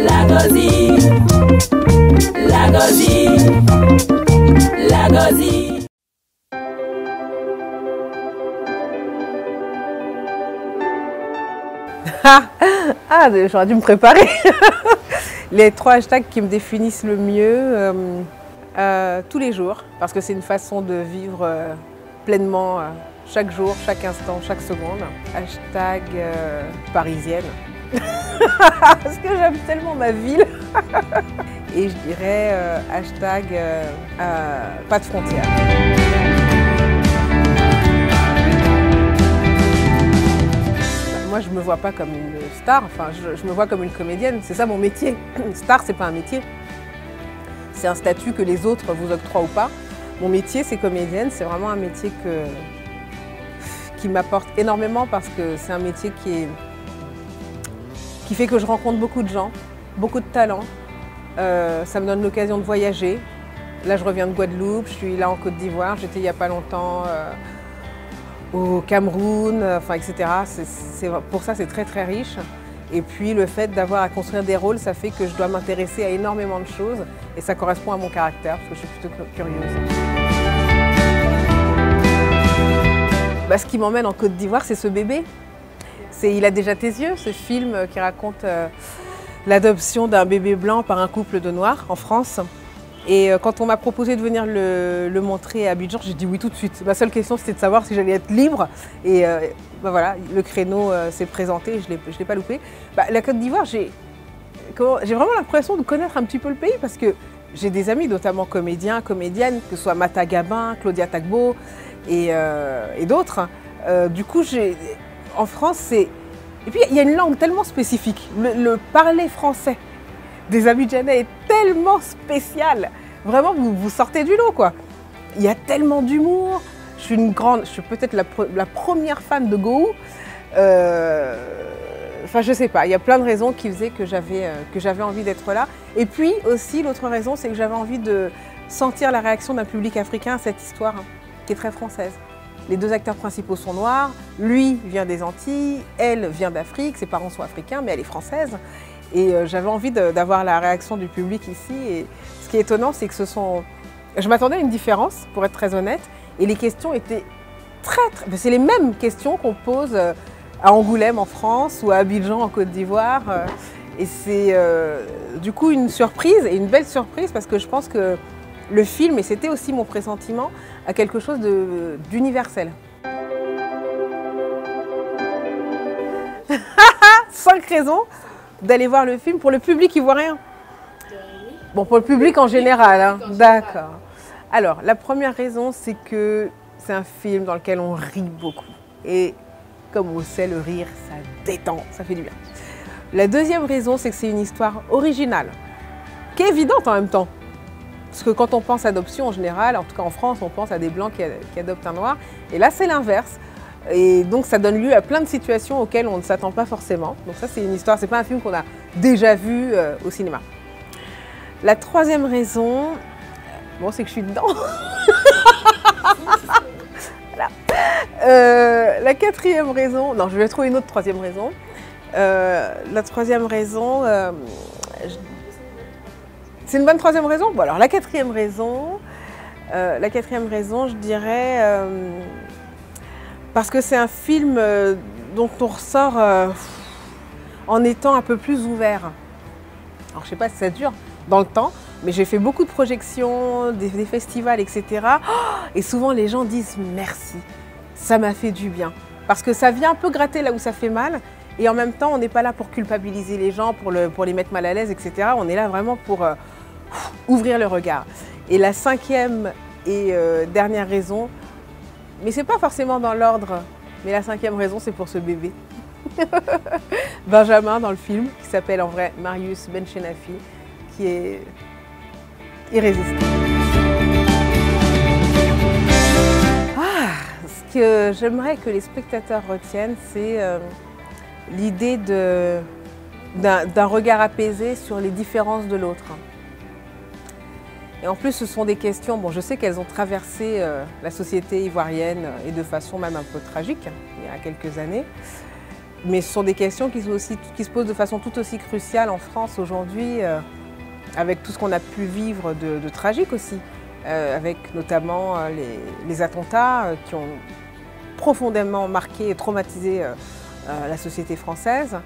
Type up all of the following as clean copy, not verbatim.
Lagozi, Lagozi, Lagozi. J'aurais dû me préparer. Les 3 hashtags qui me définissent le mieux, tous les jours, parce que c'est une façon de vivre pleinement chaque jour, chaque instant, chaque seconde. Hashtag parisienne, parce que j'aime tellement ma ville. Et je dirais hashtag pas de frontières. Moi, je ne me vois pas comme une star, enfin, je me vois comme une comédienne. C'est ça mon métier. Star, c'est pas un métier. C'est un statut que les autres vous octroient ou pas. Mon métier, c'est comédienne. C'est vraiment un métier qui m'apporte énormément parce que c'est un métier qui fait que je rencontre beaucoup de gens, beaucoup de talents. Ça me donne l'occasion de voyager. Là, je reviens de Guadeloupe, je suis là en Côte d'Ivoire. J'étais il n'y a pas longtemps au Cameroun, etc. Pour ça, c'est très très riche. Et puis le fait d'avoir à construire des rôles, ça fait que je dois m'intéresser à énormément de choses et ça correspond à mon caractère parce que je suis plutôt curieuse. Ce qui m'emmène en Côte d'Ivoire, c'est ce bébé. Il a déjà tes yeux, ce film qui raconte l'adoption d'un bébé blanc par un couple de noirs en France. Et quand on m'a proposé de venir le montrer à Abidjan, j'ai dit oui tout de suite. Ma seule question, c'était de savoir si j'allais être libre. Et voilà, le créneau s'est présenté, je l'ai pas loupé. La Côte d'Ivoire, j'ai vraiment l'impression de connaître un petit peu le pays parce que j'ai des amis, notamment comédiens, comédiennes, que ce soit Mata Gabin, Claudia Tagbo et d'autres. Du coup, en France, c'est... Et puis, il y a une langue tellement spécifique. Le parler français des Abidjanais est tellement spécial. Vraiment, vous sortez du lot, quoi. Il y a tellement d'humour. Je suis peut-être la première fan de Gou. Enfin, je sais pas. Il y a plein de raisons qui faisaient que j'avais envie d'être là. Et puis aussi, l'autre raison, c'est que j'avais envie de sentir la réaction d'un public africain à cette histoire qui est très française. Les 2 acteurs principaux sont noirs. Lui vient des Antilles, elle vient d'Afrique. Ses parents sont africains, mais elle est française. Et j'avais envie d'avoir la réaction du public ici. Et ce qui est étonnant, c'est que je m'attendais à une différence, pour être très honnête. Et les questions étaient c'est les mêmes questions qu'on pose à Angoulême en France ou à Abidjan en Côte d'Ivoire. Et c'est du coup une surprise, et une belle surprise, parce que je pense que le film, et c'était aussi mon pressentiment, a quelque chose d'universel. 5 raisons d'aller voir le film pour le public ivoirien. Bon, pour le public en général, hein. D'accord. Alors, la première raison, c'est que c'est un film dans lequel on rit beaucoup. Et comme on sait, le rire, ça détend, ça fait du bien. La deuxième raison, c'est que c'est une histoire originale, qui est évidente en même temps. Parce que quand on pense adoption en général, en tout cas en France, on pense à des blancs qui adoptent un noir. Et là, c'est l'inverse. Et donc, ça donne lieu à plein de situations auxquelles on ne s'attend pas forcément. Donc ça, c'est une histoire, c'est pas un film qu'on a déjà vu au cinéma. La troisième raison, bon, c'est que je suis dedans. Voilà. La quatrième raison, non, je vais trouver une autre troisième raison. La troisième raison, c'est une bonne troisième raison. Bon, alors la quatrième raison, je dirais, parce que c'est un film dont on ressort en étant un peu plus ouvert. Alors je sais pas si ça dure dans le temps, mais j'ai fait beaucoup de projections, des festivals, etc. Et souvent les gens disent merci, ça m'a fait du bien. Parce que ça vient un peu gratter là où ça fait mal, et en même temps on n'est pas là pour culpabiliser les gens, pour les mettre mal à l'aise, etc. On est là vraiment pour ouvrir le regard. Et la cinquième et dernière raison, mais c'est pas forcément dans l'ordre, mais la cinquième raison, c'est pour ce bébé. Benjamin dans le film, qui s'appelle en vrai Marius Benchenafi, qui est irrésistible. Ce que j'aimerais que les spectateurs retiennent, c'est l'idée d'un regard apaisé sur les différences de l'autre. Et en plus, ce sont des questions, bon, je sais qu'elles ont traversé la société ivoirienne et de façon même un peu tragique, il y a quelques années. Mais ce sont des questions qui se posent de façon tout aussi cruciale en France aujourd'hui, avec tout ce qu'on a pu vivre de tragique aussi, avec notamment les attentats qui ont profondément marqué et traumatisé la société française.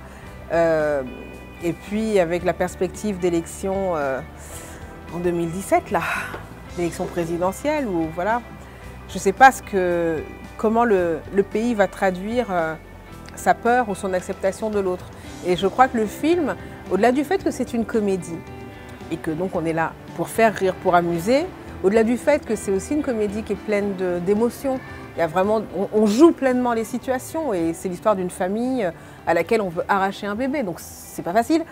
Et puis avec la perspective d'élections en 2017, là, l'élection présidentielle, où voilà, je ne sais pas comment le pays va traduire sa peur ou son acceptation de l'autre. Et je crois que le film, au-delà du fait que c'est une comédie, et que donc on est là pour faire rire, pour amuser, au-delà du fait que c'est aussi une comédie qui est pleine d'émotions, il y a vraiment, on joue pleinement les situations, et c'est l'histoire d'une famille à laquelle on veut arracher un bébé, donc c'est pas facile.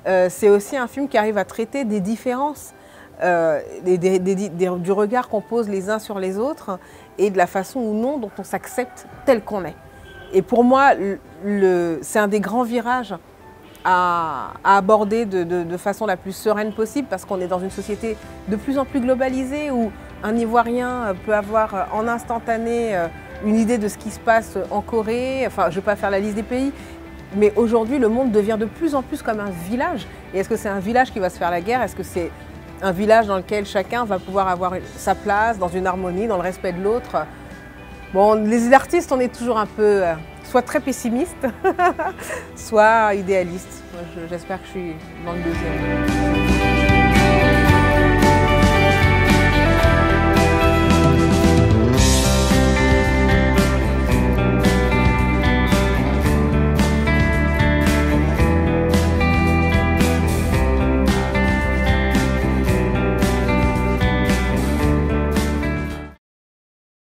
C'est aussi un film qui arrive à traiter des différences, du regard qu'on pose les uns sur les autres, et de la façon ou non dont on s'accepte tel qu'on est. Et pour moi, c'est un des grands virages à aborder de façon la plus sereine possible, parce qu'on est dans une société de plus en plus globalisée où un Ivoirien peut avoir en instantané une idée de ce qui se passe en Corée. Enfin, je ne vais pas faire la liste des pays, mais aujourd'hui, le monde devient de plus en plus comme un village. Et est-ce que c'est un village qui va se faire la guerre? Est-ce que c'est un village dans lequel chacun va pouvoir avoir sa place, dans une harmonie, dans le respect de l'autre? Bon, les artistes, on est toujours un peu soit très pessimiste, soit idéaliste. J'espère que je suis dans le deuxième.